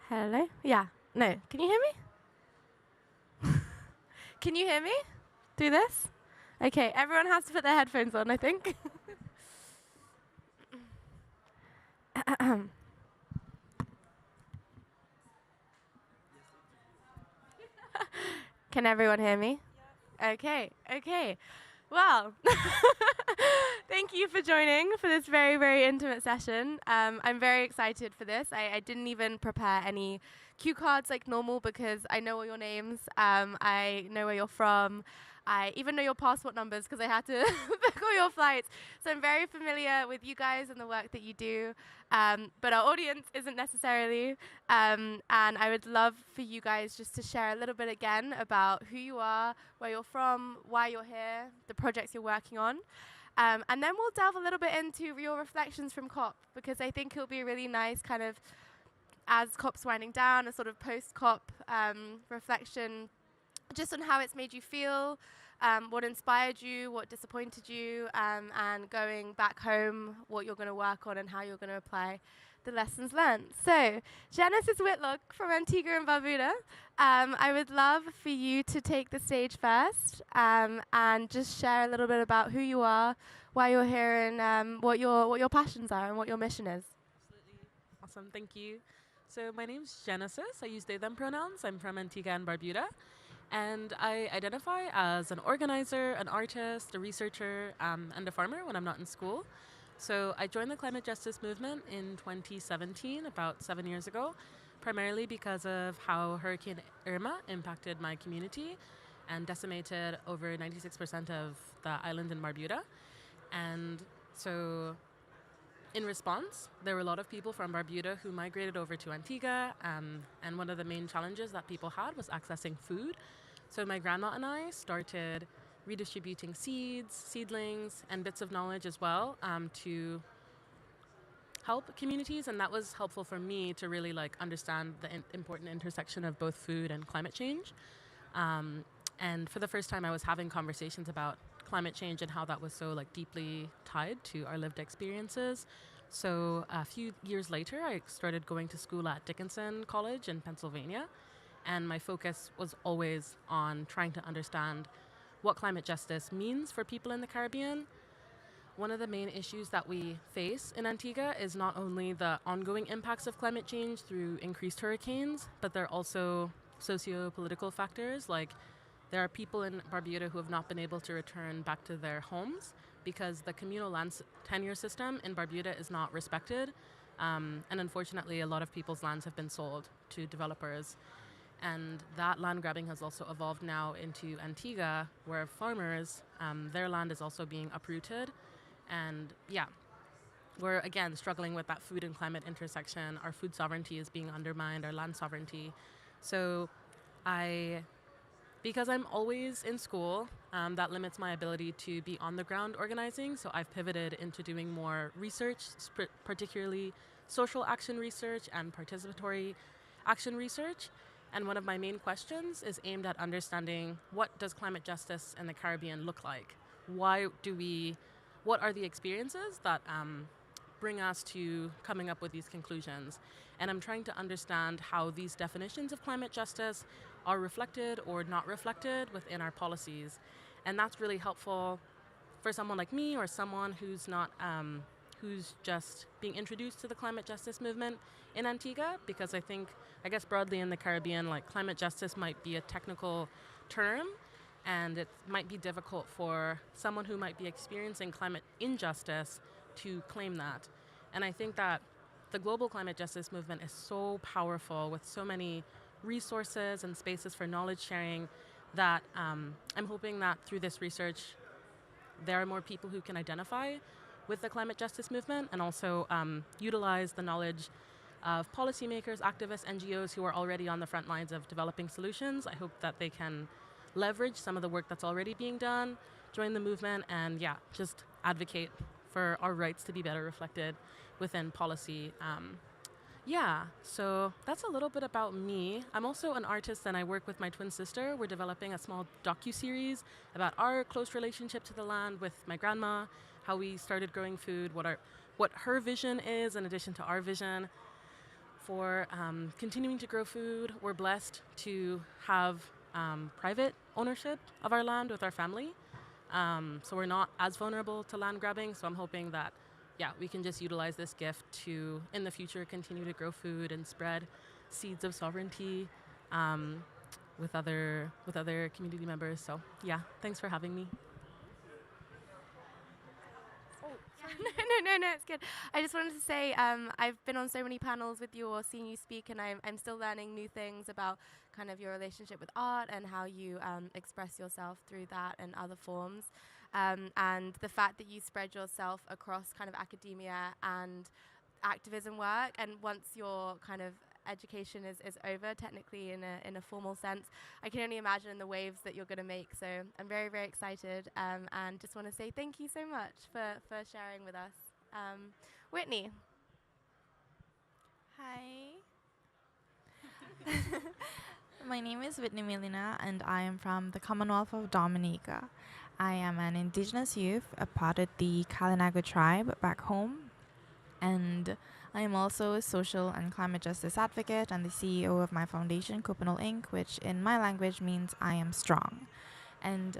Hello? Yeah. No. Can you hear me? Can you hear me through this? Okay, everyone has to put their headphones on, I think. Can everyone hear me? Okay, okay. Well, thank you for joining for this very, very intimate session. I'm very excited for this. I didn't even prepare any cue cards like normal because I know all your names. I know where you're from. I even know your passport numbers because I had to book all your flights. So I'm very familiar with you guys and the work that you do. But our audience isn't necessarily. And I would love for you guys just to share a little bit again about who you are, where you're from, why you're here, the projects you're working on. And then we'll delve a little bit into your reflections from COP because I think it'll be a really nice kind of, as COP's winding down, a sort of post-COP reflection just on how it's made you feel, what inspired you, what disappointed you, and going back home, what you're going to work on and how you're going to apply the lessons learned. So, Genesis Whitlock from Antigua and Barbuda, I would love for you to take the stage first and just share a little bit about who you are, why you're here, and what your passions are and what your mission is. Absolutely. Awesome. Thank you. So my name's Genesis. I use they, them pronouns. I'm from Antigua and Barbuda. And I identify as an organizer, an artist, a researcher, and a farmer when I'm not in school. So I joined the climate justice movement in 2017, about 7 years ago, primarily because of how Hurricane Irma impacted my community and decimated over 96% of the island in Barbuda. And so in response, there were a lot of people from Barbuda who migrated over to Antigua, and one of the main challenges that people had was accessing food. So my grandma and I started redistributing seeds, seedlings, and bits of knowledge as well to help communities, and that was helpful for me to really understand the important intersection of both food and climate change. And for the first time, I was having conversations about climate change and how that was so deeply tied to our lived experiences. So a few years later, I started going to school at Dickinson College in Pennsylvania, and my focus was always on trying to understand what climate justice means for people in the Caribbean. One of the main issues that we face in Antigua is not only the ongoing impacts of climate change through increased hurricanes, but there are also socio-political factors. Like there are people in Barbuda who have not been able to return back to their homes because the communal land tenure system in Barbuda is not respected. And unfortunately, a lot of people's lands have been sold to developers. And that land grabbing has also evolved now into Antigua, where farmers, their land is also being uprooted. And yeah, we're again struggling with that food and climate intersection. Our food sovereignty is being undermined, our land sovereignty. So because I'm always in school, that limits my ability to be on the ground organizing. So I've pivoted into doing more research, particularly social action research and participatory action research. And one of my main questions is aimed at understanding what does climate justice in the Caribbean look like? What are the experiences that bring us to coming up with these conclusions? And I'm trying to understand how these definitions of climate justice are reflected or not reflected within our policies. And that's really helpful for someone like me or someone who's not, who's just being introduced to the climate justice movement in Antigua, because I guess broadly in the Caribbean, climate justice might be a technical term, and it might be difficult for someone who might be experiencing climate injustice to claim that. And I think that the global climate justice movement is so powerful with so many resources and spaces for knowledge sharing that I'm hoping that through this research, there are more people who can identify with the climate justice movement and also utilize the knowledge of policymakers, activists, NGOs who are already on the front lines of developing solutions. I hope that they can leverage some of the work that's already being done, join the movement, and just advocate for our rights to be better reflected within policy. So that's a little bit about me. I'm also an artist and I work with my twin sister. We're developing a small docu-series about our close relationship to the land with my grandma, how we started growing food, what her vision is in addition to our vision for continuing to grow food. We're blessed to have private ownership of our land with our family. So we're not as vulnerable to land grabbing. So I'm hoping that, yeah, we can just utilize this gift to, in the future, continue to grow food and spread seeds of sovereignty with other community members. So yeah, thanks for having me. No, it's good. I just wanted to say I've been on so many panels with you or seen you speak, and I'm still learning new things about kind of your relationship with art and how you express yourself through that and other forms. And the fact that you spread yourself across kind of academia and activism work, and once your kind of education is over technically in a formal sense, I can only imagine the waves that you're going to make. So I'm very, very excited, and just want to say thank you so much for sharing with us. Whitney. Hi. My name is Whitney Milina, and I am from the Commonwealth of Dominica. I am an Indigenous youth, a part of the Kalinago tribe back home, and I am also a social and climate justice advocate and the CEO of my foundation, Kupinol Inc., which in my language means I am strong. And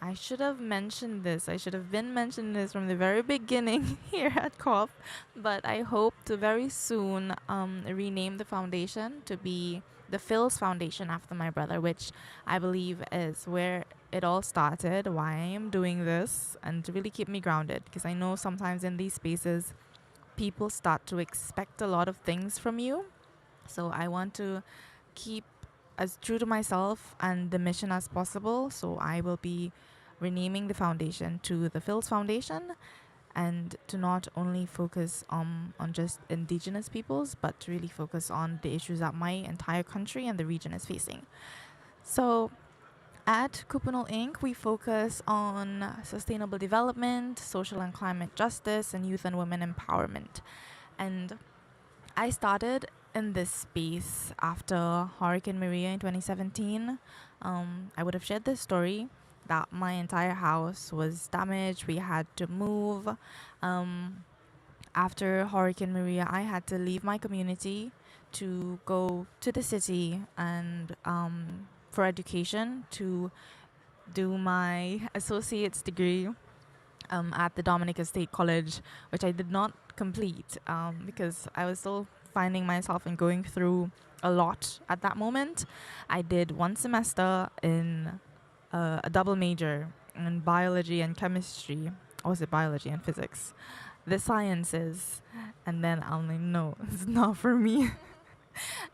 I should have mentioned this. I should have been mentioning this from the very beginning here at COP, but I hope to very soon rename the foundation to be the Phil's Foundation after my brother, which I believe is where it all started, why I am doing this, and to really keep me grounded, because I know sometimes in these spaces, people start to expect a lot of things from you. So I want to keep as true to myself and the mission as possible. So I will be renaming the foundation to the Phil's Foundation, and to not only focus on just Indigenous peoples, but to really focus on the issues that my entire country and the region is facing. So at Kupinol Inc., we focus on sustainable development, social and climate justice, and youth and women empowerment. And I started in this space after Hurricane Maria in 2017. I would have shared this story that my entire house was damaged. We had to move. After Hurricane Maria, I had to leave my community to go to the city and for education to do my associate's degree at the Dominica State College, which I did not complete because I was still finding myself and going through a lot at that moment. I did one semester in a double major in biology and chemistry. Or was it biology and physics? The sciences. And then I'm like, no, it's not for me.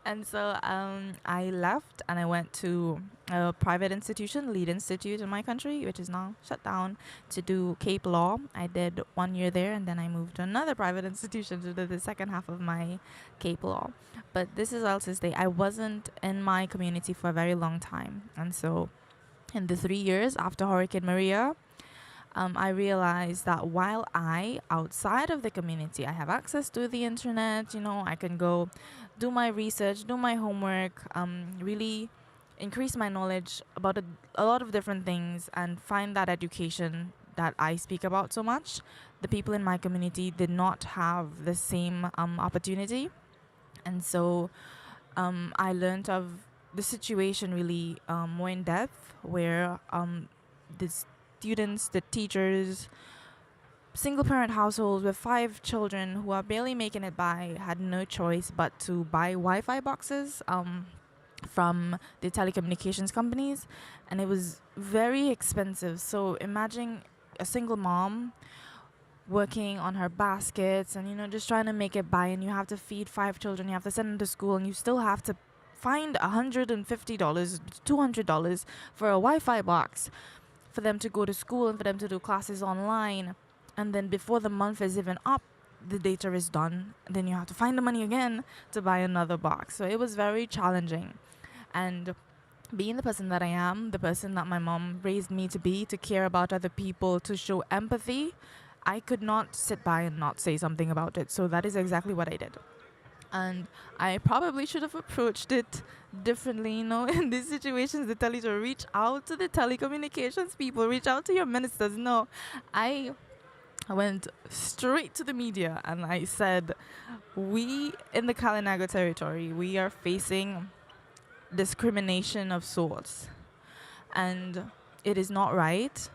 And so I left and I went to a private institution, Lead Institute in my country, which is now shut down, to do Cape Law. I did 1 year there, and then I moved to another private institution to do the second half of my Cape Law. But this is also to say I wasn't in my community for a very long time. And so in the 3 years after Hurricane Maria, I realized that while outside of the community, I have access to the internet, I can go do my research, do my homework, really increase my knowledge about a lot of different things and find that education that I speak about so much. The people in my community did not have the same opportunity. And so I learned of the situation really more in depth, where the students, the teachers, single parent households with 5 children who are barely making it by had no choice but to buy Wi-Fi boxes from the telecommunications companies, and it was very expensive. So imagine a single mom working on her baskets and just trying to make it by, and you have to feed 5 children, you have to send them to school, and you still have to find $150, $200 for a Wi-Fi box for them to go to school and for them to do classes online. And then before the month is even up, the data is done. Then you have to find the money again to buy another box. So it was very challenging. And being the person that I am, the person that my mom raised me to be, to care about other people, to show empathy, I could not sit by and not say something about it. So that is exactly what I did. And I probably should have approached it differently, in these situations. They tell you to reach out to the telecommunications people, reach out to your ministers. No, I I went straight to the media and I said, we in the Kalinago territory, we are facing discrimination of sorts. And it is not right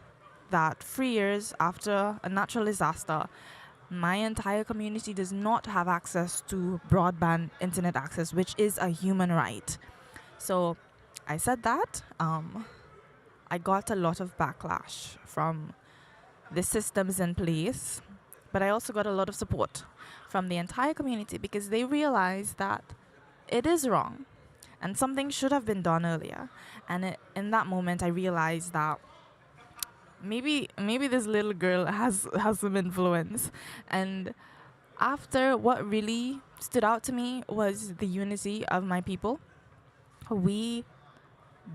that 3 years after a natural disaster, my entire community does not have access to broadband internet access, which is a human right. So I said that. I got a lot of backlash from the systems in place, but I also got a lot of support from the entire community because they realized that it is wrong and something should have been done earlier. And in that moment, I realized that maybe this little girl has some influence. And after, what really stood out to me was the unity of my people.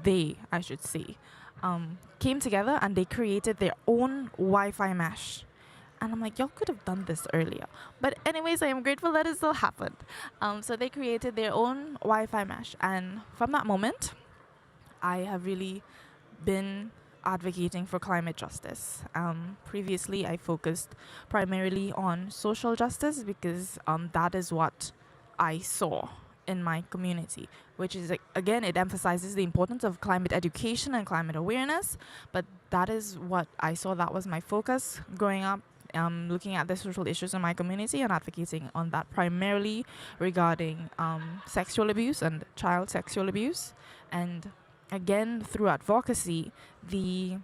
They, I should say, came together and they created their own Wi-Fi mesh. And I'm like, y'all could have done this earlier. But anyways, I am grateful that it still happened. So they created their own Wi-Fi mesh. And from that moment, I have really been advocating for climate justice. Previously, I focused primarily on social justice because that is what I saw in my community, which is, again, it emphasizes the importance of climate education and climate awareness. But that is what I saw. That was my focus growing up. Looking at the social issues in my community and advocating on that, primarily regarding sexual abuse and child sexual abuse. And again, through advocacy, the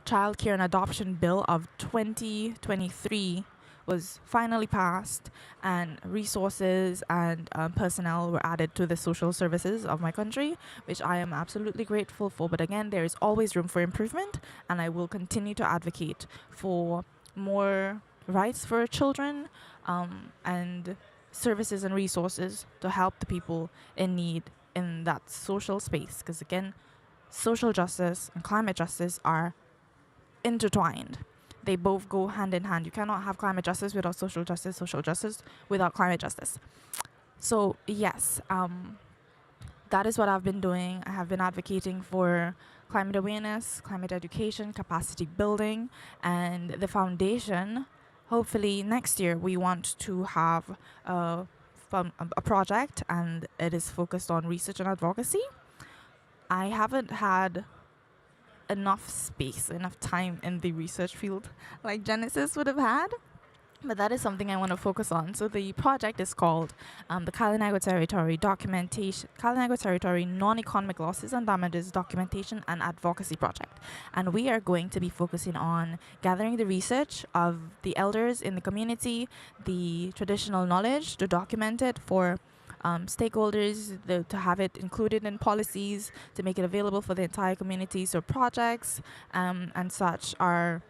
Child Care and Adoption Bill of 2023 was finally passed, and resources and personnel were added to the social services of my country, which I am absolutely grateful for. But again, there is always room for improvement, and I will continue to advocate for more rights for children and services and resources to help the people in need in that social space. Because again, social justice and climate justice are intertwined. They both go hand in hand. You cannot have climate justice without social justice without climate justice. So yes, that is what I've been doing. I have been advocating for climate awareness, climate education, capacity building, and the foundation. Hopefully next year we want to have a project, and it is focused on research and advocacy. I haven't had enough space, enough time in the research field like Genesis would have had, but that is something I want to focus on. So the project is called the Kalinago Territory Non-Economic Losses and Damages Documentation and Advocacy Project. And we are going to be focusing on gathering the research of the elders in the community, the traditional knowledge to document it for stakeholders, to have it included in policies, to make it available for the entire community. So projects and such are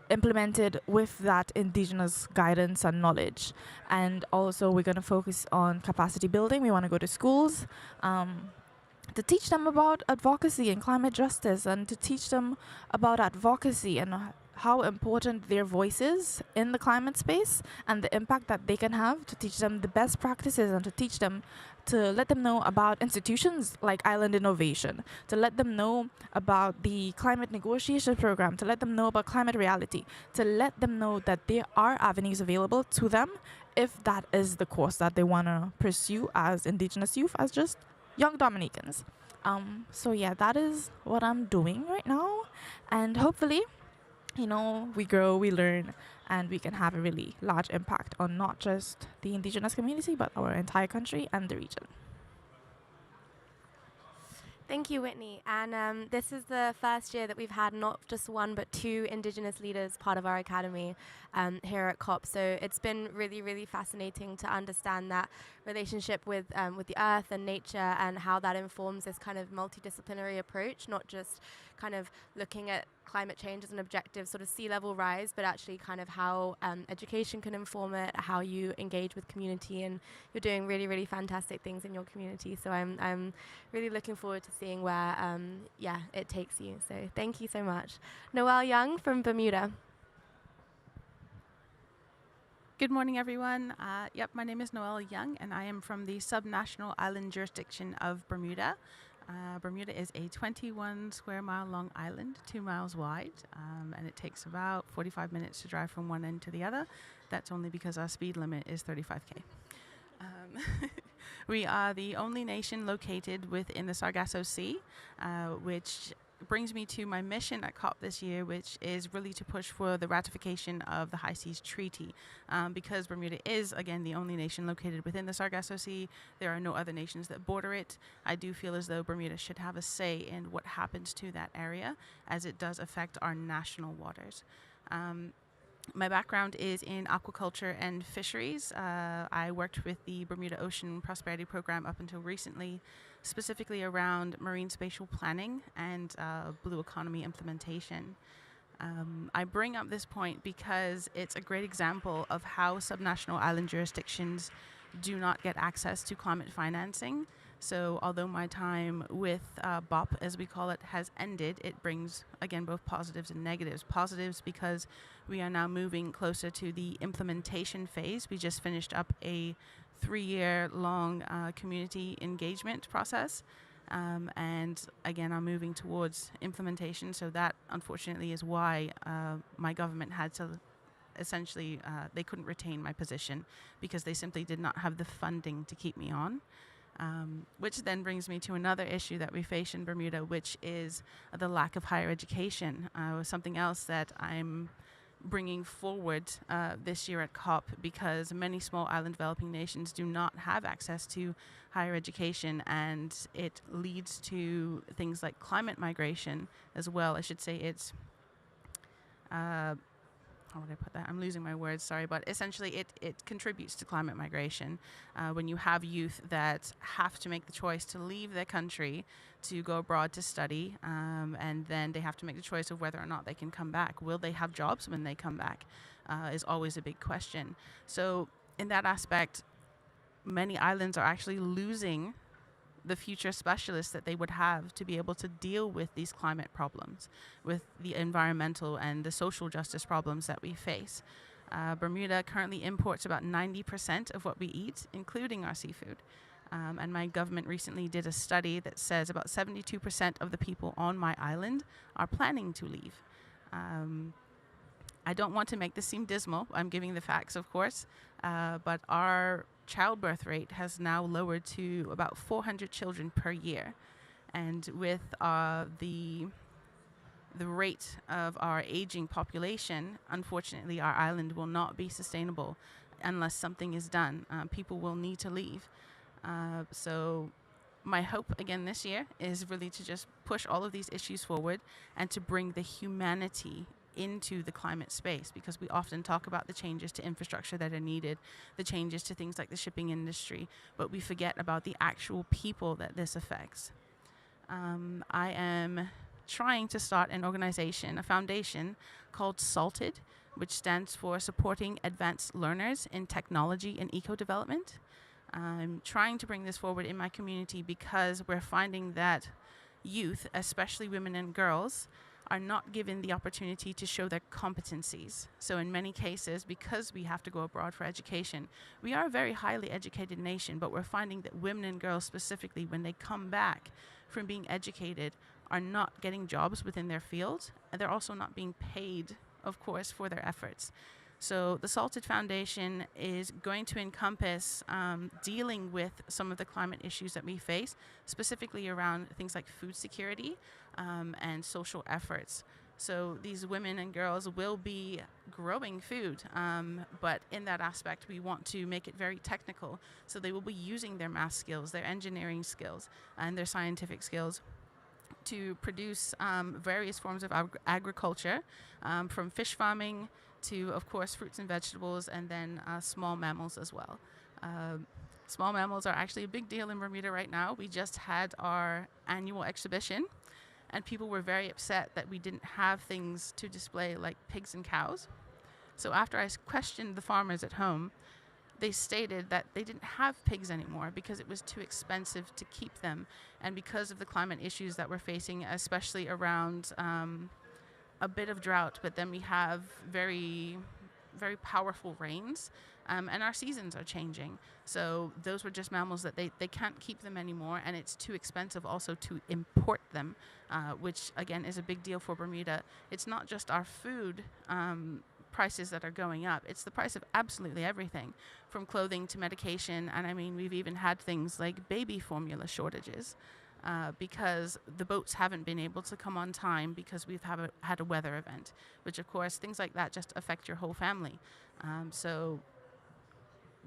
implemented with that indigenous guidance and knowledge. And also we're going to focus on capacity building. We want to go to schools to teach them about advocacy and climate justice, and to teach them about advocacy and how important their voice is in the climate space and the impact that they can have, to teach them the best practices, and to teach them, to let them know about institutions like Island Innovation, to let them know about the climate negotiation program, to let them know about climate reality, to let them know that there are avenues available to them if that is the course that they want to pursue as Indigenous youth, as just young Dominicans. So yeah, that is what I'm doing right now, and hopefully, we grow, we learn, and we can have a really large impact on not just the Indigenous community, but our entire country and the region. Thank you, Whitney. And this is the first year that we've had not just one, but two Indigenous leaders part of our academy here at COP. So it's been really, really fascinating to understand that relationship with the earth and nature, and how that informs this kind of multidisciplinary approach, not just kind of looking at climate change as an objective sort of sea level rise, but actually kind of how education can inform it, how you engage with community, and you're doing really, really fantastic things in your community. So I'm really looking forward to seeing where it takes you. So thank you so much. Noelle Young from Bermuda. Good morning, everyone. My name is Noelle Young, and I am from the subnational island jurisdiction of Bermuda. Bermuda is a 21 square mile long island, 2 miles wide, and it takes about 45 minutes to drive from one end to the other. That's only because our speed limit is 35k. We are the only nation located within the Sargasso Sea, which brings me to my mission at COP this year, which is really to push for the ratification of the High Seas Treaty. Because Bermuda is, again, the only nation located within the Sargasso Sea, there are no other nations that border it. I do feel as though Bermuda should have a say in what happens to that area, as it does affect our national waters. My background is in aquaculture and fisheries. I worked with the Bermuda Ocean Prosperity Program up until recently, specifically around marine spatial planning and blue economy implementation. I bring up this point because it's a great example of how subnational island jurisdictions do not get access to climate financing. So although my time with BOP, as we call it, has ended, it brings, again, both positives and negatives. Positives because we are now moving closer to the implementation phase. We just finished up a 3-year-long community engagement process. And again, are moving towards implementation. So that, unfortunately, is why my government had to essentially, they couldn't retain my position because they simply did not have the funding to keep me on. Which then brings me to another issue that we face in Bermuda, which is the lack of higher education. Something else that I'm bringing forward this year at COP, because many small island developing nations do not have access to higher education, and it leads to things like climate migration as well. I should say it's how would I put that? I'm losing my words, sorry, but essentially it contributes to climate migration. When you have youth that have to make the choice to leave their country to go abroad to study, and then they have to make the choice of whether or not they can come back. Will they have jobs when they come back is always a big question. So in that aspect, many islands are actually losing the future specialists that they would have to be able to deal with these climate problems, with the environmental and the social justice problems that we face. Bermuda currently imports about 90% of what we eat, including our seafood. And my government recently did a study that says about 72% of the people on my island are planning to leave. I don't want to make this seem dismal. I'm giving the facts, of course, but our childbirth rate has now lowered to about 400 children per year. And with the rate of our aging population, unfortunately, our island will not be sustainable unless something is done. People will need to leave. So my hope again this year is really to just push all of these issues forward and to bring the humanity into the climate space, because we often talk about the changes to infrastructure that are needed, the changes to things like the shipping industry, but we forget about the actual people that this affects. I am trying to start an organization, a foundation called SALTED, which stands for Supporting Advanced Learners in Technology and Eco-Development. I'm trying to bring this forward in my community because we're finding that youth, especially women and girls, are not given the opportunity to show their competencies. So in many cases, because we have to go abroad for education, we are a very highly educated nation, but we're finding that women and girls specifically, when they come back from being educated, are not getting jobs within their field, and they're also not being paid, of course, for their efforts. So the Salted Foundation is going to encompass dealing with some of the climate issues that we face, specifically around things like food security and social efforts. So these women and girls will be growing food, but in that aspect, we want to make it very technical. So they will be using their math skills, their engineering skills, and their scientific skills to produce various forms of agriculture, from fish farming to, of course, fruits and vegetables, and then small mammals as well. Small mammals are actually a big deal in Bermuda right now. We just had our annual exhibition, and people were very upset that we didn't have things to display like pigs and cows. So after I questioned the farmers at home, they stated that they didn't have pigs anymore because it was too expensive to keep them, and because of the climate issues that we're facing, especially around a bit of drought, but then we have very, very powerful rains. And our seasons are changing. So those were just mammals that they can't keep them anymore, and it's too expensive also to import them, which again is a big deal for Bermuda. It's not just our food prices that are going up. It's the price of absolutely everything, from clothing to medication. And I mean, we've even had things like baby formula shortages because the boats haven't been able to come on time because we've had a weather event, which of course things like that just affect your whole family. So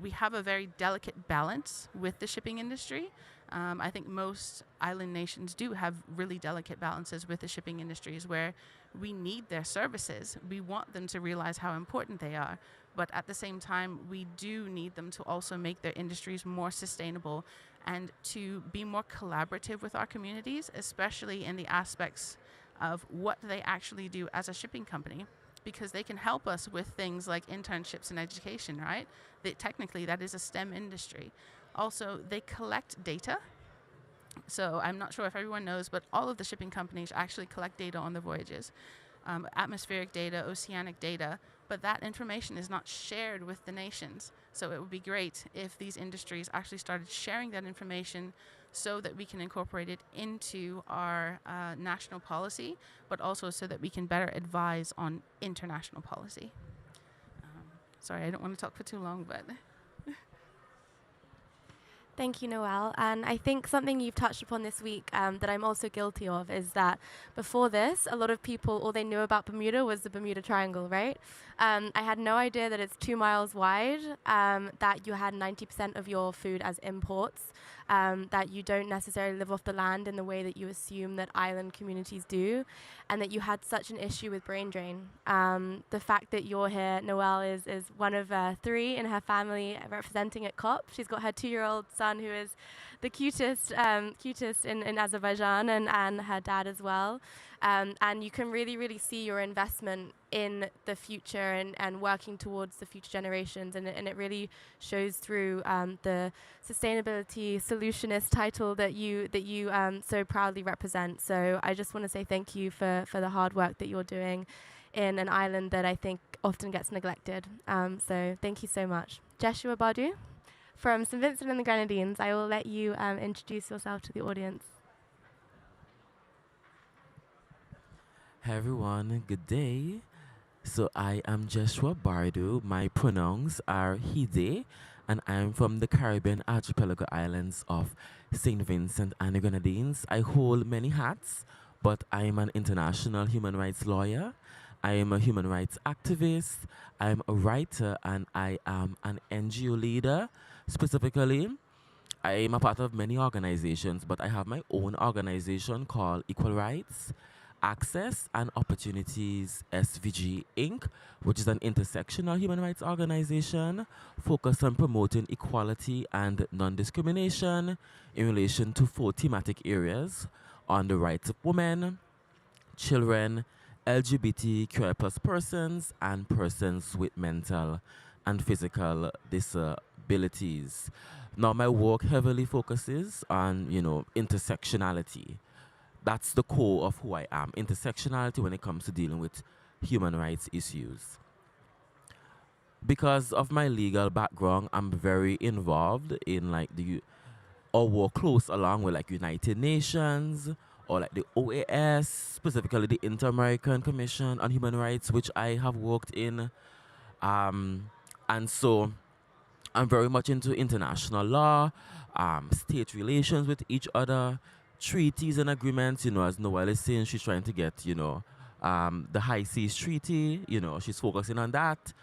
we have a very delicate balance with the shipping industry. I think most island nations do have really delicate balances with the shipping industries where we need their services. We want them to realize how important they are. But at the same time, we do need them to also make their industries more sustainable and to be more collaborative with our communities, especially in the aspects of what they actually do as a shipping company, because they can help us with things like internships and education, right? Technically, that is a STEM industry. Also, they collect data. So I'm not sure if everyone knows, but all of the shipping companies actually collect data on the voyages, atmospheric data, oceanic data, but that information is not shared with the nations. So it would be great if these industries actually started sharing that information so that we can incorporate it into our national policy, but also so that we can better advise on international policy. Sorry, I don't want to talk for too long, but... Thank you, Noelle. And I think something you've touched upon this week that I'm also guilty of is that before this, a lot of people, all they knew about Bermuda was the Bermuda Triangle, right? I had no idea that it's 2 miles wide, that you had 90% of your food as imports, that you don't necessarily live off the land in the way that you assume that island communities do, and that you had such an issue with brain drain. The fact that you're here, Noelle is one of 3 in her family representing at COP. She's got her 2-year-old son who is the cutest in Azerbaijan, and her dad as well. And you can really, really see your investment in the future and working towards the future generations. And it really shows through the sustainability solutionist title that you so proudly represent. So I just want to say thank you for the hard work that you're doing in an island that I think often gets neglected. So thank you so much. Joshua Badu from St. Vincent and the Grenadines, I will let you introduce yourself to the audience. Hi everyone, good day. So I am Joshua Bardu. My pronouns are he, they, and I am from the Caribbean archipelago islands of St. Vincent and the Grenadines. I hold many hats, but I am an international human rights lawyer. I am a human rights activist. I am a writer, and I am an NGO leader. Specifically, I am a part of many organizations, but I have my own organization called Equal Rights, Access and Opportunities SVG Inc., which is an intersectional human rights organization focused on promoting equality and non-discrimination in relation to 4 thematic areas on the rights of women, children, LGBTQI+ persons, and persons with mental and physical disabilities. Now, my work heavily focuses on, intersectionality. That's the core of who I am, intersectionality when it comes to dealing with human rights issues. Because of my legal background, I'm very involved in or work close along with United Nations or the OAS, specifically the Inter-American Commission on Human Rights, which I have worked in. And so I'm very much into international law, state relations with each other, treaties and agreements. As Noelle is saying, she's trying to get, the High Seas Treaty, she's focusing on that.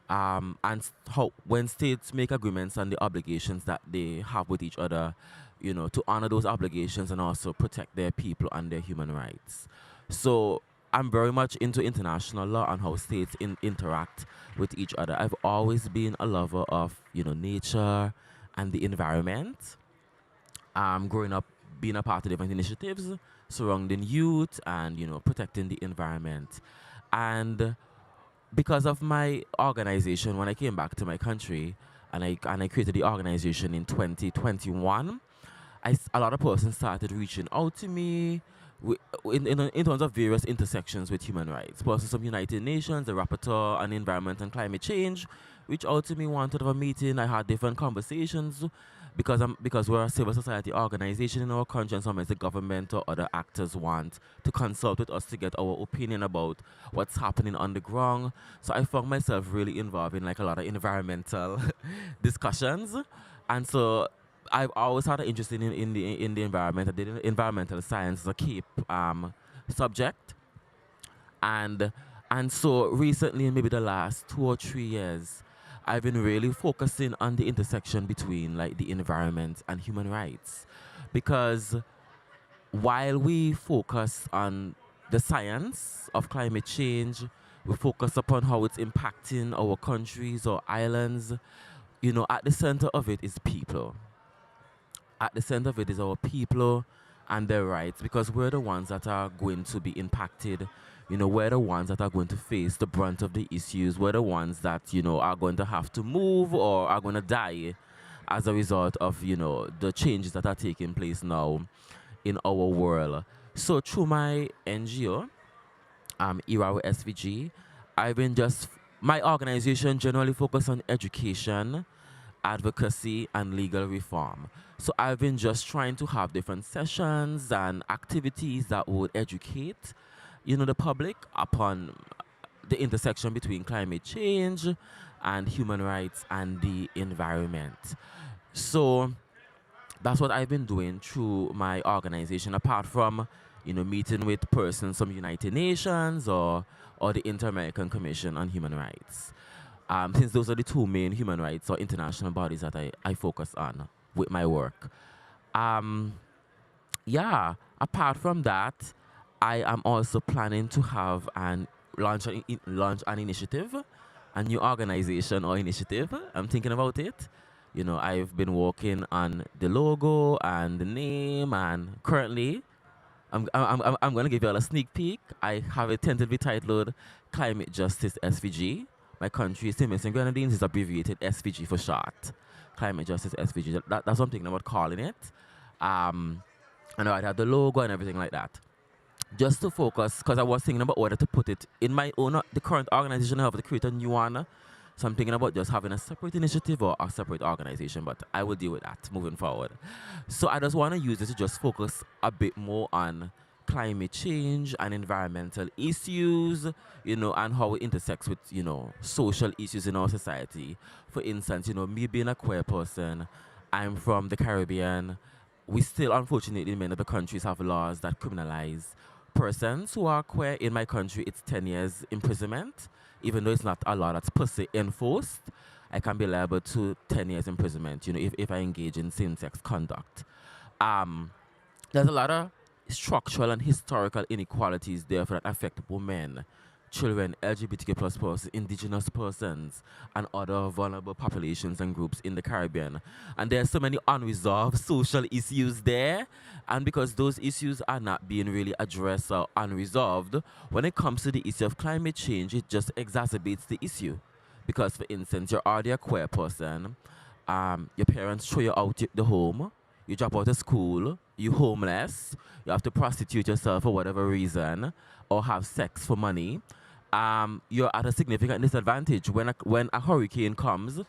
And how when states make agreements and the obligations that they have with each other, to honor those obligations and also protect their people and their human rights. So I'm very much into international law and how states interact with each other. I've always been a lover of, nature and the environment. Growing up, being a part of different initiatives surrounding youth and, protecting the environment. And because of my organization, when I came back to my country and I created the organization in 2021, a lot of persons started reaching out to me in terms of various intersections with human rights. Persons from United Nations, the Rapporteur on Environment and Climate Change, reached out to me, wanted to have a meeting. I had different conversations because we're a civil society organization in our country, and sometimes the government or other actors want to consult with us to get our opinion about what's happening on the ground. So I found myself really involved in like a lot of environmental discussions, and so I've always had an interest in the environment. I did environmental science as a CAPE subject, and so recently, in maybe the last 2 or 3 years, I've been really focusing on the intersection between like the environment and human rights, because while we focus on the science of climate change, we focus upon how it's impacting our countries or islands. At the center of it is people. At the center of it is our people and their rights, because we're the ones that are going to be impacted. We're the ones that are going to face the brunt of the issues. We're the ones that, are going to have to move or are going to die as a result of, the changes that are taking place now in our world. So through my NGO, ERAW SVG, my organization generally focus on education, advocacy, and legal reform. So I've been just trying to have different sessions and activities that would educate, the public upon the intersection between climate change and human rights and the environment. So that's what I've been doing through my organization, apart from, meeting with persons from United Nations or the Inter-American Commission on Human Rights. Since those are the two main human rights or international bodies that I focus on with my work. Apart from that, I am also planning to have launch an initiative, a new organization or initiative. I'm thinking about it. I've been working on the logo and the name, and currently, I'm going to give you all a sneak peek. I have it tentatively titled Climate Justice SVG. My country is St. Vincent and Grenadines, is abbreviated SVG for short. Climate Justice SVG. That's what I'm thinking about calling it. I know I'd have the logo and everything like that. Just to focus, because I was thinking about whether to put it in my own, the current organization I have to create a new one. So I'm thinking about just having a separate initiative or a separate organization, but I will deal with that moving forward. So I just want to use this to just focus a bit more on climate change and environmental issues, and how it intersects with, social issues in our society. For instance, me being a queer person, I'm from the Caribbean. We still, unfortunately, in many of the countries have laws that criminalize persons who are queer. In my country, it's 10 years imprisonment. Even though it's not a law that's per se enforced, I can be liable to 10 years imprisonment, if I engage in same-sex conduct. There's a lot of structural and historical inequalities there that affect women, children, LGBTQ plus persons, indigenous persons, and other vulnerable populations and groups in the Caribbean. And there's so many unresolved social issues there. And because those issues are not being really addressed or unresolved, when it comes to the issue of climate change, it just exacerbates the issue. Because, for instance, you're already a queer person, your parents throw you out the home, you drop out of school, you're homeless, you have to prostitute yourself for whatever reason, or have sex for money. You're at a significant disadvantage when a hurricane comes.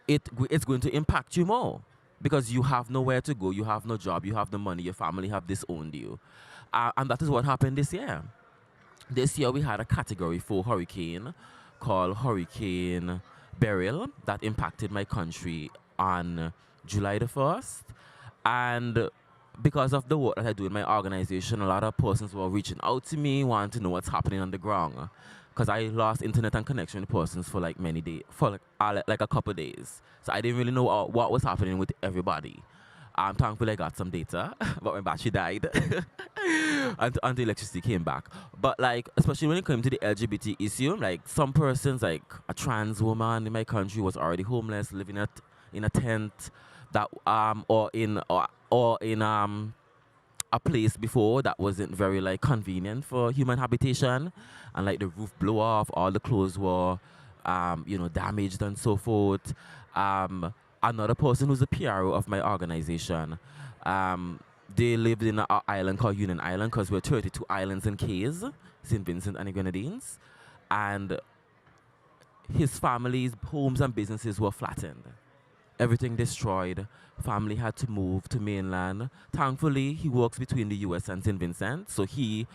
It's going to impact you more because you have nowhere to go, you have no job, you have no money, your family have disowned you, and that is what happened this year. This year we had a Category 4 hurricane called Hurricane Beryl that impacted my country on July the 1st, and because of the work that I do in my organization, a lot of persons were reaching out to me, wanting to know what's happening on the ground. Because I lost internet and connection with persons for like many days, for like a couple days. So I didn't really know what was happening with everybody. I'm thankful I got some data, but my battery died until the electricity came back. But like, especially when it came to the LGBT issue, like some persons, like a trans woman in my country was already homeless, living in a tent, that or in a place before that wasn't very like convenient for human habitation, and like the roof blew off, all the clothes were damaged and so forth. Another person who's a PRO of my organization, they lived in an island called Union Island because we're 32 islands and cays, St. Vincent and the Grenadines. And his family's homes and businesses were flattened. Everything destroyed. Family had to move to mainland. Thankfully, he works between the US and St. Vincent, so he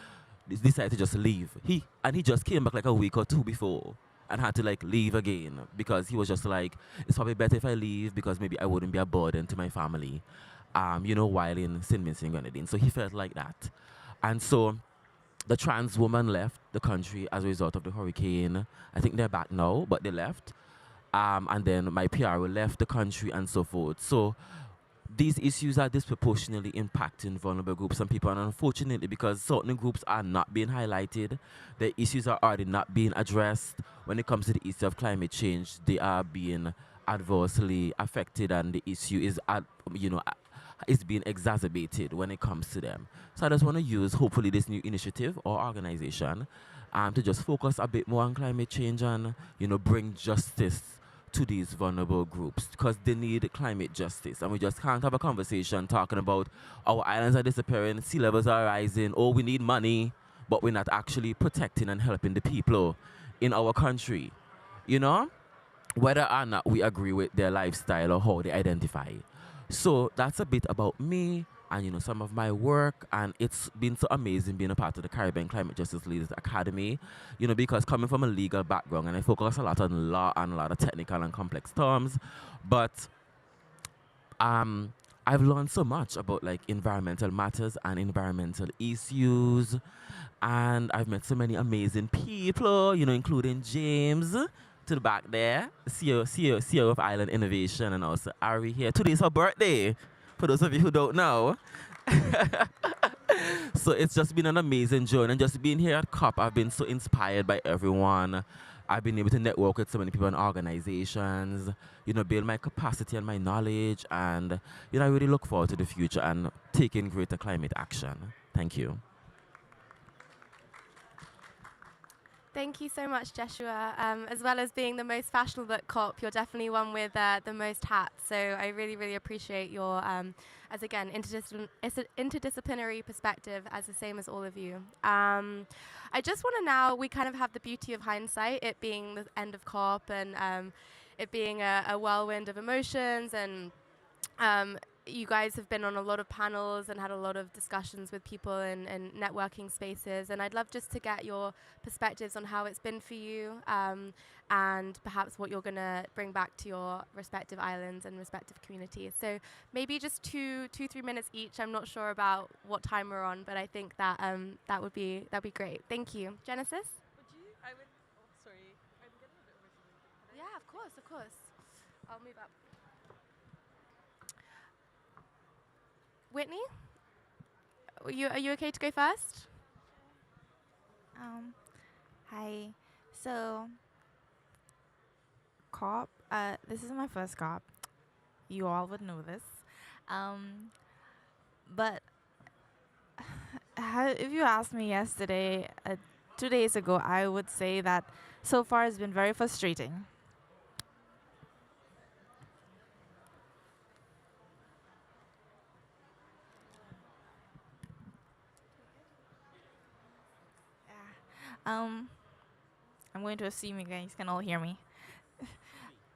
decided to just leave. He just came back like a week or two before and had to like leave again because he was just like, it's probably better if I leave because maybe I wouldn't be a burden to my family, while in St. Vincent Grenadines. So he felt like that. And so the trans woman left the country as a result of the hurricane. I think they're back now, but they left. And then my PRO left the country and so forth. So these issues are disproportionately impacting vulnerable groups and people. And unfortunately, because certain groups are not being highlighted, the issues are already not being addressed. When it comes to the issue of climate change, they are being adversely affected, and the issue is being exacerbated when it comes to them. So I just want to use, hopefully, this new initiative or organization to just focus a bit more on climate change and, bring justice to these vulnerable groups because they need climate justice. And we just can't have a conversation talking about our islands are disappearing, sea levels are rising, oh, we need money, but we're not actually protecting and helping the people in our country, whether or not we agree with their lifestyle or how they identify. So that's a bit about me and some of my work, and it's been so amazing being a part of the Caribbean Climate Justice Leaders Academy, because coming from a legal background and I focus a lot on law and a lot of technical and complex terms, but I've learned so much about like environmental matters and environmental issues, and I've met so many amazing people, including James to the back there, CEO of Island Innovation, and also Ari here. Today's her birthday, for those of you who don't know. So it's just been an amazing journey, and just being here at COP, I've been so inspired by everyone. I've been able to network with so many people and organizations, build my capacity and my knowledge, and I really look forward to the future and taking greater climate action. Thank you. Thank you so much, Joshua. As well as being the most fashionable at COP, you're definitely one with the most hats. So I really, really appreciate your, as again, interdisciplinary perspective, as the same as all of you. I just want to now, we kind of have the beauty of hindsight, it being the end of COP and it being a whirlwind of emotions, and you guys have been on a lot of panels and had a lot of discussions with people in networking spaces, and I'd love just to get your perspectives on how it's been for you, and perhaps what you're going to bring back to your respective islands and respective communities. So maybe just 2-3 minutes each. I'm not sure about what time we're on, but I think that that'd be great. Thank you. Genesis? Sorry, I'm getting a bit overstimulated. Yeah, of course. I'll move up. Whitney, are you okay to go first? Hi. So, COP. This is my first COP. You all would know this. But if you asked me yesterday, 2 days ago, I would say that so far it's been very frustrating. I'm going to assume you guys can all hear me.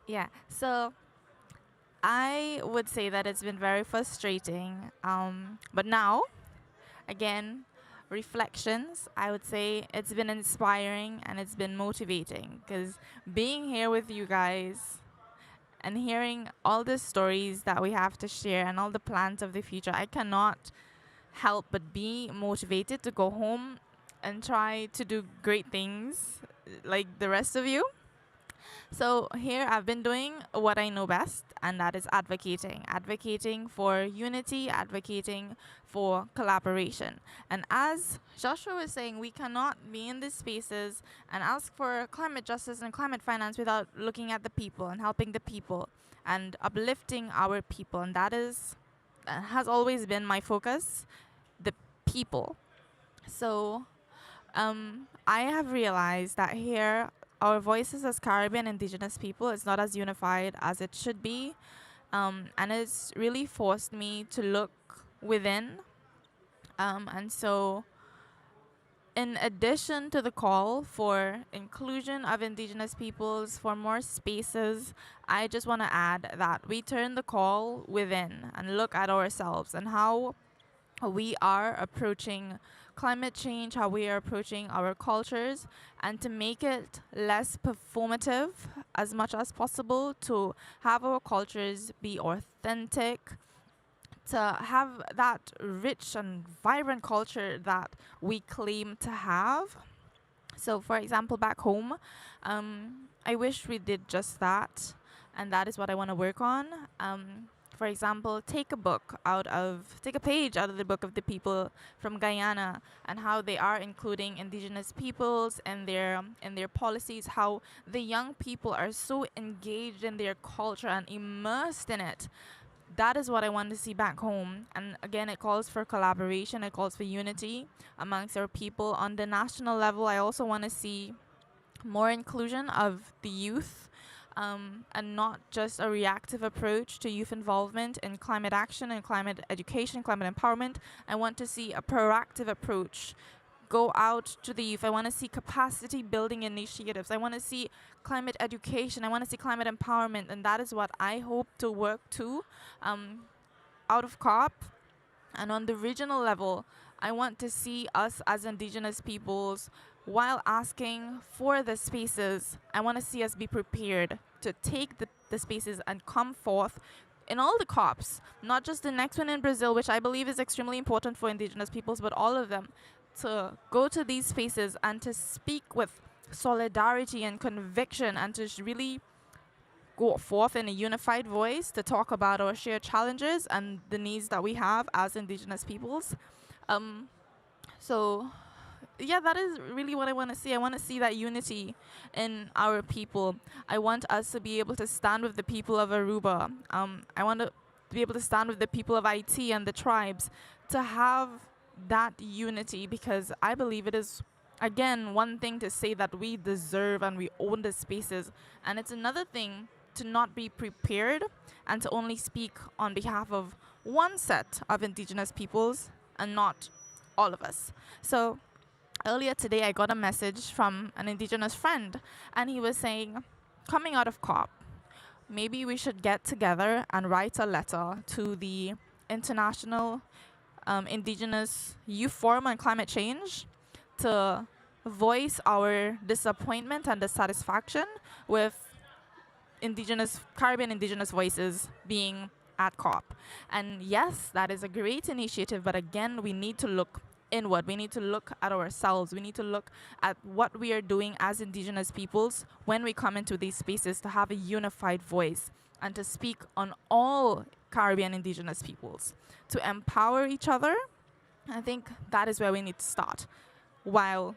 Yeah, so I would say that it's been very frustrating. But now, again, reflections, I would say it's been inspiring and it's been motivating, because being here with you guys and hearing all the stories that we have to share and all the plans of the future, I cannot help but be motivated to go home and try to do great things like the rest of you. So here I've been doing what I know best, and that is advocating for unity, advocating for collaboration. And as Joshua was saying, we cannot be in these spaces and ask for climate justice and climate finance without looking at the people and helping the people and uplifting our people. And that has always been my focus, the people. So I have realized that here our voices as Caribbean Indigenous people is not as unified as it should be, and it's really forced me to look within And so, in addition to the call for inclusion of Indigenous peoples, for more spaces, I just want to add that we turn the call within and look at ourselves and how we are approaching climate change, how we are approaching our cultures, and to make it less performative as much as possible, to have our cultures be authentic, to have that rich and vibrant culture that we claim to have. So, for example, back home, I wish we did just that, and that is what I want to work on. For example, take a page out of the book of the people from Guyana and how they are including Indigenous peoples and their policies. How the young people are so engaged in their culture and immersed in it. That is what I want to see back home. And again, it calls for collaboration, it calls for unity amongst our people. On the national level, I also want to see more inclusion of the youth, and not just a reactive approach to youth involvement in climate action and climate education, climate empowerment. I want to see a proactive approach. Go out to the youth. I want to see capacity building initiatives. I want to see climate education. I want to see climate empowerment. And that is what I hope to work to out of COP. And on the regional level, I want to see us as Indigenous peoples, while asking for the spaces, I want to see us be prepared to take the spaces and come forth in all the COPs, not just the next one in Brazil, which I believe is extremely important for Indigenous peoples, but all of them, to go to these spaces and to speak with solidarity and conviction and to really go forth in a unified voice to talk about our shared challenges and the needs that we have as Indigenous peoples. So yeah, that is really what I want to see. I want to see that unity in our people. I want us to be able to stand with the people of Aruba. I want to be able to stand with the people of Haiti and the tribes, to have that unity, because I believe it is, again, one thing to say that we deserve and we own the spaces, and it's another thing to not be prepared and to only speak on behalf of one set of Indigenous peoples and not all of us. So earlier today, I got a message from an Indigenous friend, and he was saying, coming out of COP, maybe we should get together and write a letter to the International Indigenous Youth Forum on Climate Change to voice our disappointment and dissatisfaction with Caribbean Indigenous voices being at COP. And yes, that is a great initiative, but again, we need to look inward. We need to look at ourselves. We need to look at what we are doing as Indigenous peoples when we come into these spaces, to have a unified voice and to speak on all Caribbean Indigenous peoples, to empower each other. I think that is where we need to start. And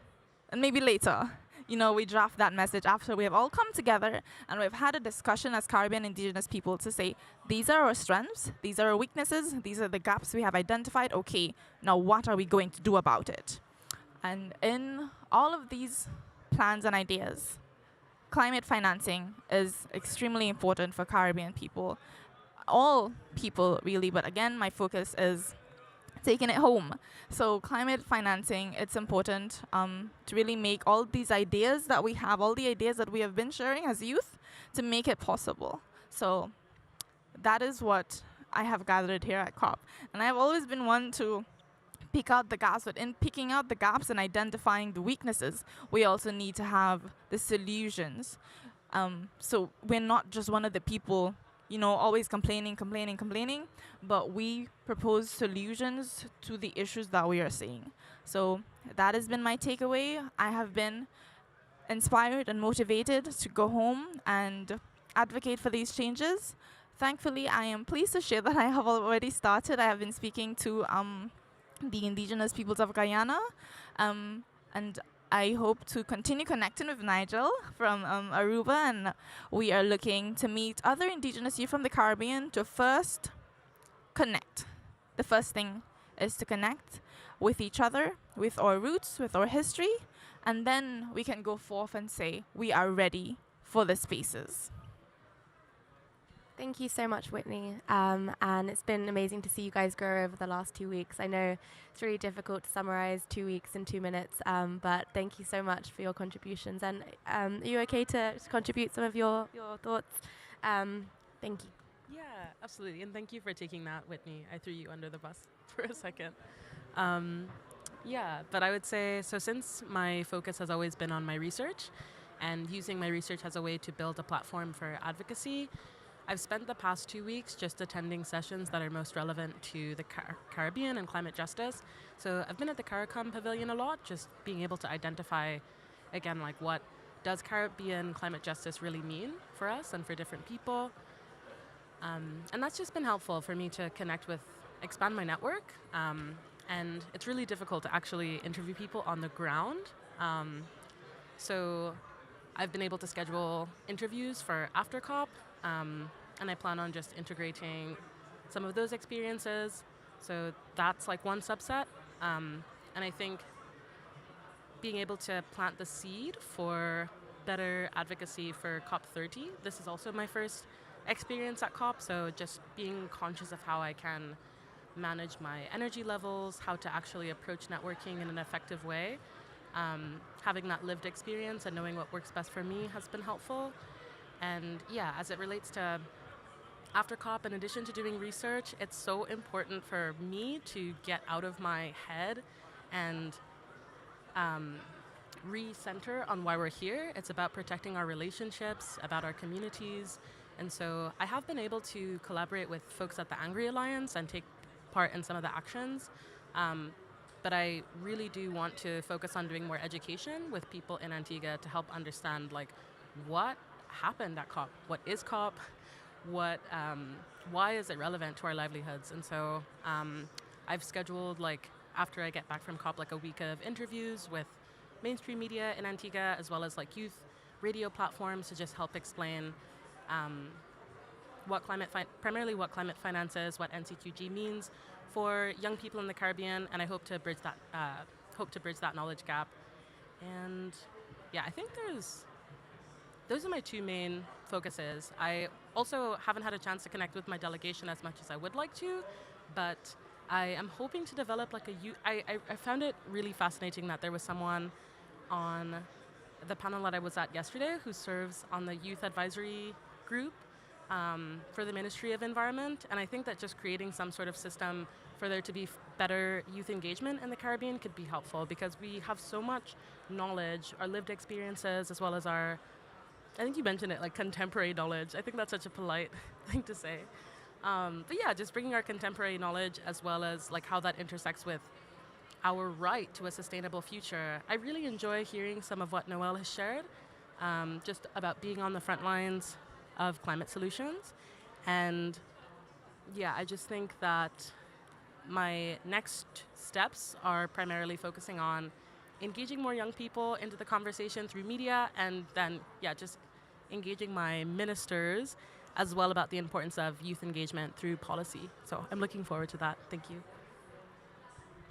maybe later, we draft that message after we have all come together and we've had a discussion as Caribbean Indigenous people to say, these are our strengths, these are our weaknesses, these are the gaps we have identified. Okay, now what are we going to do about it? And in all of these plans and ideas, climate financing is extremely important for Caribbean people. All people, really, but again, my focus is taking it home. So climate financing, it's important to really make all these ideas that we have, all the ideas that we have been sharing as youth, to make it possible. So that is what I have gathered here at COP. And I've always been one to pick out the gaps, but in picking out the gaps and identifying the weaknesses, we also need to have the solutions. So we're not just one of the people always complaining, but we propose solutions to the issues that we are seeing. So that has been my takeaway. I have been inspired and motivated to go home and advocate for these changes. Thankfully, I am pleased to share that I have already started. I have been speaking to the Indigenous peoples of Guyana, and I hope to continue connecting with Nigel from Aruba, and we are looking to meet other Indigenous youth from the Caribbean to first connect. The first thing is to connect with each other, with our roots, with our history, and then we can go forth and say we are ready for the spaces. Thank you so much, Whitney. And it's been amazing to see you guys grow over the last 2 weeks. I know it's really difficult to summarize 2 weeks in 2 minutes, but thank you so much for your contributions. And are you okay to contribute some of your thoughts? Thank you. Yeah, absolutely. And thank you for taking that, Whitney. I threw you under the bus for a second. Yeah, but I would say, so since my focus has always been on my research and using my research as a way to build a platform for advocacy, I've spent the past 2 weeks just attending sessions that are most relevant to the Caribbean and climate justice. So I've been at the CARICOM Pavilion a lot, just being able to identify, again, like what does Caribbean climate justice really mean for us and for different people. And that's just been helpful for me to connect with, expand my network. And it's really difficult to actually interview people on the ground. So I've been able to schedule interviews for after COP, and I plan on just integrating some of those experiences. So that's like one subset. And I think being able to plant the seed for better advocacy for COP30, this is also my first experience at COP, so just being conscious of how I can manage my energy levels, how to actually approach networking in an effective way. Having that lived experience and knowing what works best for me has been helpful. And yeah, as it relates to after COP, in addition to doing research, it's so important for me to get out of my head and recenter on why we're here. It's about protecting our relationships, about our communities. And so I have been able to collaborate with folks at the Angry Alliance and take part in some of the actions. But I really do want to focus on doing more education with people in Antigua to help understand like what happened at COP, what is COP, why is it relevant to our livelihoods. And so I've scheduled like after I get back from COP like a week of interviews with mainstream media in Antigua as well as like youth radio platforms to just help explain primarily what climate finance is, what NCQG means for young people in the Caribbean, and I hope to bridge that knowledge gap. And yeah, I think those are my two main focuses. I also haven't had a chance to connect with my delegation as much as I would like to, but I am hoping to develop like a youth. I found it really fascinating that there was someone on the panel that I was at yesterday who serves on the youth advisory group for the Ministry of Environment, and I think that just creating some sort of system for there to be better youth engagement in the Caribbean could be helpful because we have so much knowledge, our lived experiences, as well as our, I think you mentioned it, like contemporary knowledge. I think that's such a polite thing to say. But yeah, just bringing our contemporary knowledge as well as like how that intersects with our right to a sustainable future. I really enjoy hearing some of what Noelle has shared, just about being on the front lines of climate solutions. And yeah, I just think that my next steps are primarily focusing on engaging more young people into the conversation through media, and then just engaging my ministers as well about the importance of youth engagement through policy. So I'm looking forward to that. Thank you.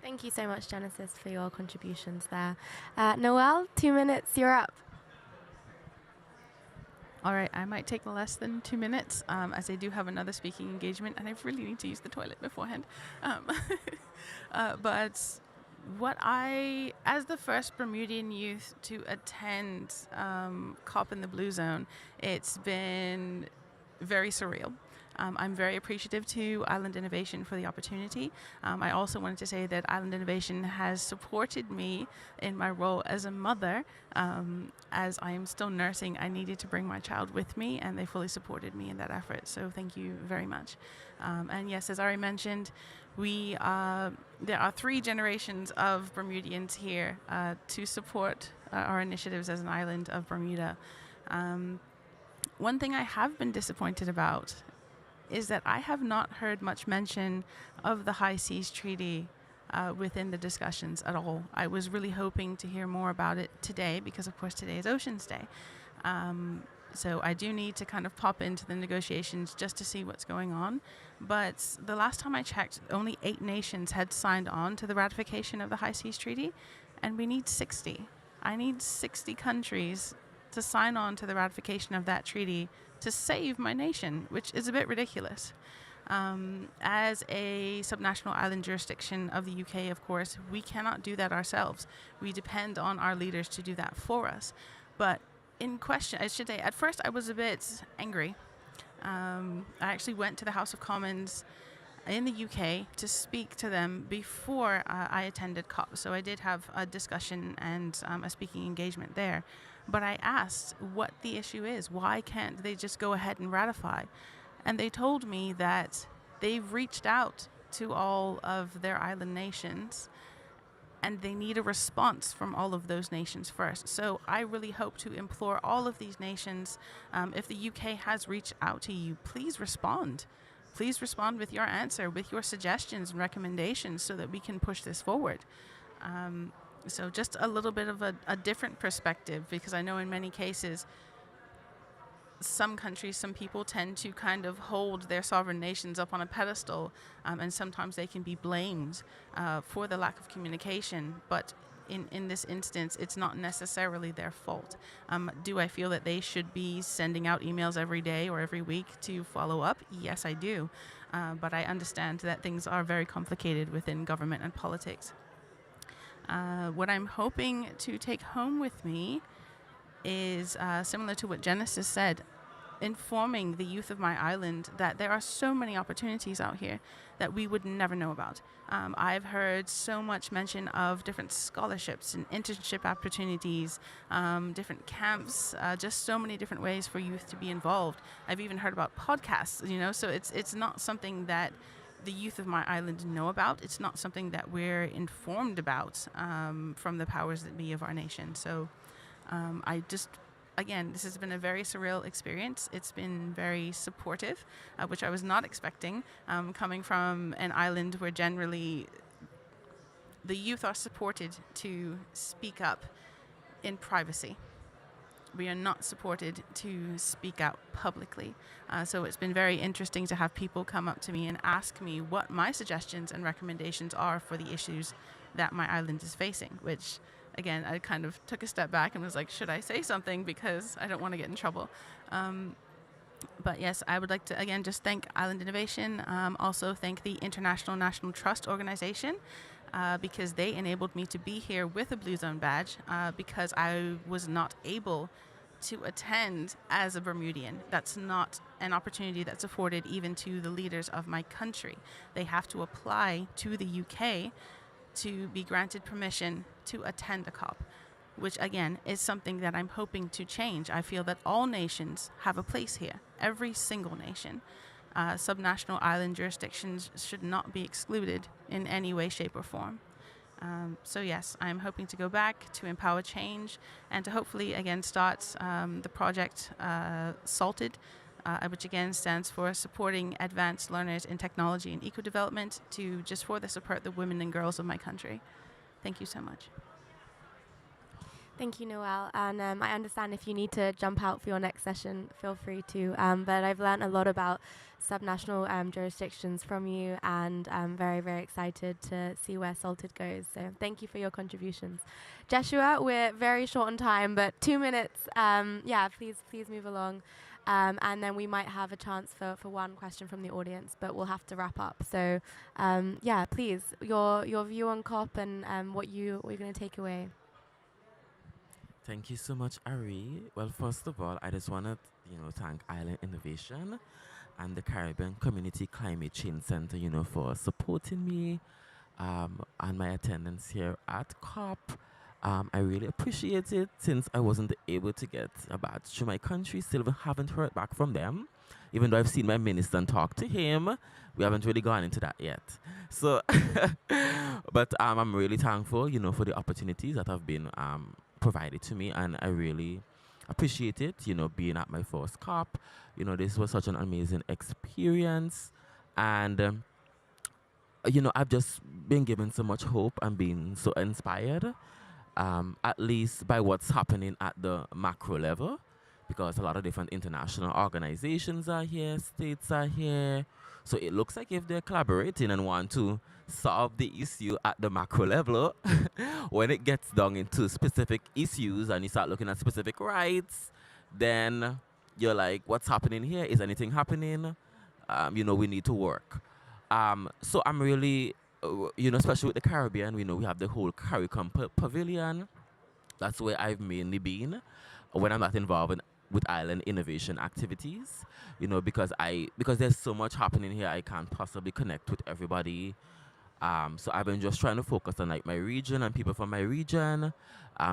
Thank you so much, Genesis, for your contributions there. Noelle, 2 minutes, you're up. All right, I might take less than 2 minutes, as I do have another speaking engagement, and I really need to use the toilet beforehand. But as the first Bermudian youth to attend COP in the Blue Zone, it's been very surreal. I'm very appreciative to Island Innovation for the opportunity. I also wanted to say that Island Innovation has supported me in my role as a mother. As I am still nursing, I needed to bring my child with me, and they fully supported me in that effort. So thank you very much. And yes, as Ari mentioned, there are 3 generations of Bermudians here to support our initiatives as an island of Bermuda. One thing I have been disappointed about is that I have not heard much mention of the High Seas Treaty within the discussions at all. I was really hoping to hear more about it today because, of course, today is Oceans Day. So I do need to kind of pop into the negotiations just to see what's going on. But the last time I checked, only 8 nations had signed on to the ratification of the High Seas Treaty, and we need 60. I need 60 countries to sign on to the ratification of that treaty to save my nation, which is a bit ridiculous. As a subnational island jurisdiction of the UK, of course, we cannot do that ourselves. We depend on our leaders to do that for us. But in question, I should say, at first I was a bit angry. I actually went to the House of Commons in the UK to speak to them before I attended COP. So I did have a discussion and a speaking engagement there. But I asked what the issue is. Why can't they just go ahead and ratify? And they told me that they've reached out to all of their island nations and they need a response from all of those nations first. So I really hope to implore all of these nations, if the UK has reached out to you, please respond. Please respond with your answer, with your suggestions and recommendations so that we can push this forward. So just a little bit of a different perspective, because I know in many cases, some countries, some people tend to kind of hold their sovereign nations up on a pedestal, and sometimes they can be blamed for the lack of communication. But in this instance, it's not necessarily their fault. Do I feel that they should be sending out emails every day or every week to follow up? Yes, I do. But I understand that things are very complicated within government and politics. What I'm hoping to take home with me is similar to what Genesis said, informing the youth of my island that there are so many opportunities out here that we would never know about. I've heard so much mention of different scholarships and internship opportunities, different camps, just so many different ways for youth to be involved. I've even heard about podcasts, so it's not something that the youth of my island know about. It's not something that we're informed about from the powers that be of our nation. So again, this has been a very surreal experience. It's been very supportive, which I was not expecting, coming from an island where generally the youth are supported to speak up in privacy. We are not supported to speak out publicly. So it's been very interesting to have people come up to me and ask me what my suggestions and recommendations are for the issues that my island is facing, which again, I kind of took a step back and was like, should I say something? Because I don't want to get in trouble. But yes, I would like to, again, just thank Island Innovation. Also thank the International National Trust Organization, because they enabled me to be here with a Blue Zone badge, because I was not able to attend as a Bermudian. That's not an opportunity that's afforded even to the leaders of my country. They have to apply to the UK to be granted permission to attend a COP, which again is something that I'm hoping to change. I feel that all nations have a place here, every single nation. Subnational island jurisdictions should not be excluded in any way, shape, or form. So yes, I'm hoping to go back to empower change and to hopefully again start the project SALTED, which again stands for Supporting Advanced Learners in Technology and Eco-Development, to just further support the women and girls of my country. Thank you so much. Thank you, Noelle. And I understand if you need to jump out for your next session, feel free to. But I've learned a lot about subnational jurisdictions from you, and I'm very, very excited to see where Salted goes. So thank you for your contributions. Joshua, we're very short on time, but 2 minutes. Please move along. And then we might have a chance for one question from the audience, but we'll have to wrap up. So, please, your view on COP and what you're going to take away. Thank you so much, Ari. Well, first of all, I just want to, thank Island Innovation and the Caribbean Community Climate Change Center, for supporting me and my attendance here at COP. I really appreciate it, since I wasn't able to get a badge to my country. Still haven't heard back from them. Even though I've seen my minister and talked to him, we haven't really gone into that yet. So, but I'm really thankful, for the opportunities that have been provided to me, and I really appreciate it, being at my first COP. This was such an amazing experience, and I've just been given so much hope and being so inspired, at least by what's happening at the macro level, because a lot of different international organizations are here, states are here. So it looks like if they're collaborating and want to solve the issue at the macro level, when it gets down into specific issues and you start looking at specific rights, then you're like, what's happening here? Is anything happening? We need to work. So I'm really, especially with the Caribbean, we have the whole CARICOM pavilion. That's where I've mainly been when I'm not involved with island innovation activities. Because there's so much happening here, I can't possibly connect with everybody. So I've been just trying to focus on like my region and people from my region,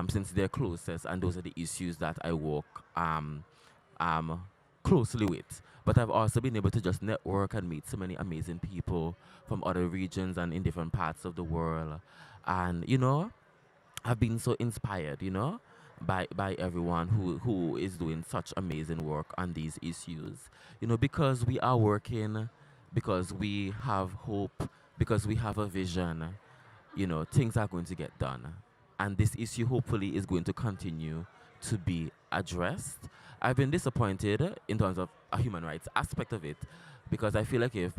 since they're closest, and those are the issues that I work um, closely with. But I've also been able to just network and meet so many amazing people from other regions and in different parts of the world. And I've been so inspired, by everyone who is doing such amazing work on these issues. Because we are working, because we have hope, because we have a vision, things are going to get done. And this issue hopefully is going to continue to be addressed. I've been disappointed in terms of a human rights aspect of it, because I feel like if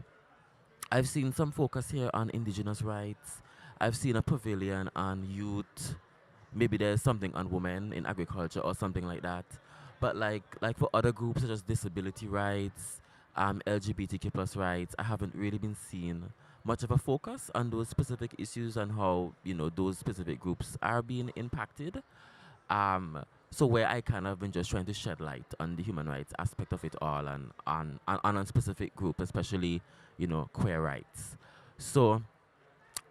I've seen some focus here on indigenous rights, I've seen a pavilion on youth, maybe there's something on women in agriculture or something like that. But like for other groups such as disability rights, LGBTQ plus rights, I haven't really been seeing much of a focus on those specific issues and how those specific groups are being impacted. So where I kind of been just trying to shed light on the human rights aspect of it all, and on a specific group, especially queer rights. So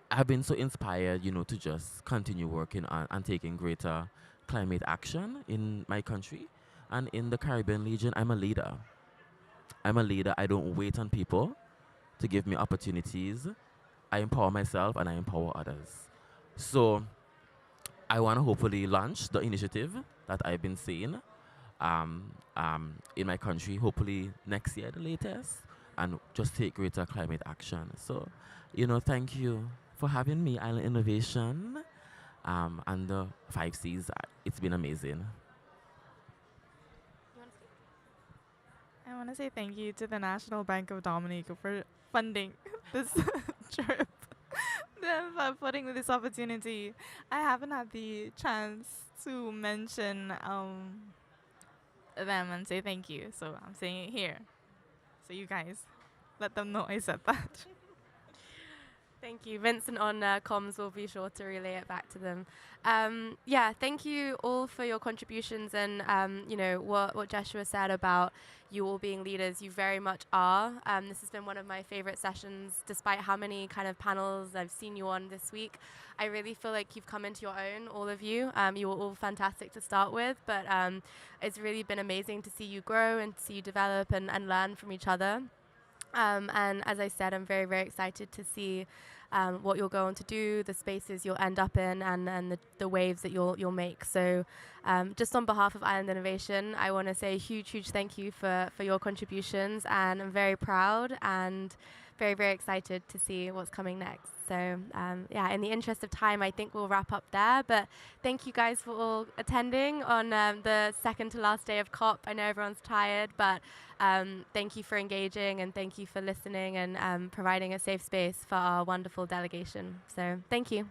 I've been so inspired, to just continue working on and taking greater climate action in my country and in the Caribbean region. I'm a leader. I'm a leader. I don't wait on people to give me opportunities. I empower myself and I empower others. So I want to hopefully launch the initiative that I've been seeing in my country, hopefully next year, the latest, and just take greater climate action. So, thank you for having me, Island Innovation, and the 5Cs. It's been amazing. I want to say thank you to the National Bank of Dominica for funding this trip, them for putting this opportunity. I haven't had the chance to mention them and say thank you, so I'm saying it here. So you guys, let them know I said that. Thank you. Vincent on comms will be sure to relay it back to them. Thank you all for your contributions and, what Joshua said about you all being leaders. You very much are. This has been one of my favorite sessions, despite how many kind of panels I've seen you on this week. I really feel like you've come into your own, all of you. You were all fantastic to start with, but it's really been amazing to see you grow and to see you develop and learn from each other. And as I said, I'm very, very excited to see what you'll go on to do, the spaces you'll end up in, and the waves that you'll make. So just on behalf of Island Innovation, I want to say a huge, huge thank you for your contributions. And I'm very proud and very, very excited to see what's coming next. So in the interest of time, I think we'll wrap up there. But thank you guys for all attending on the second to last day of COP. I know everyone's tired, but thank you for engaging and thank you for listening and providing a safe space for our wonderful delegation. So thank you.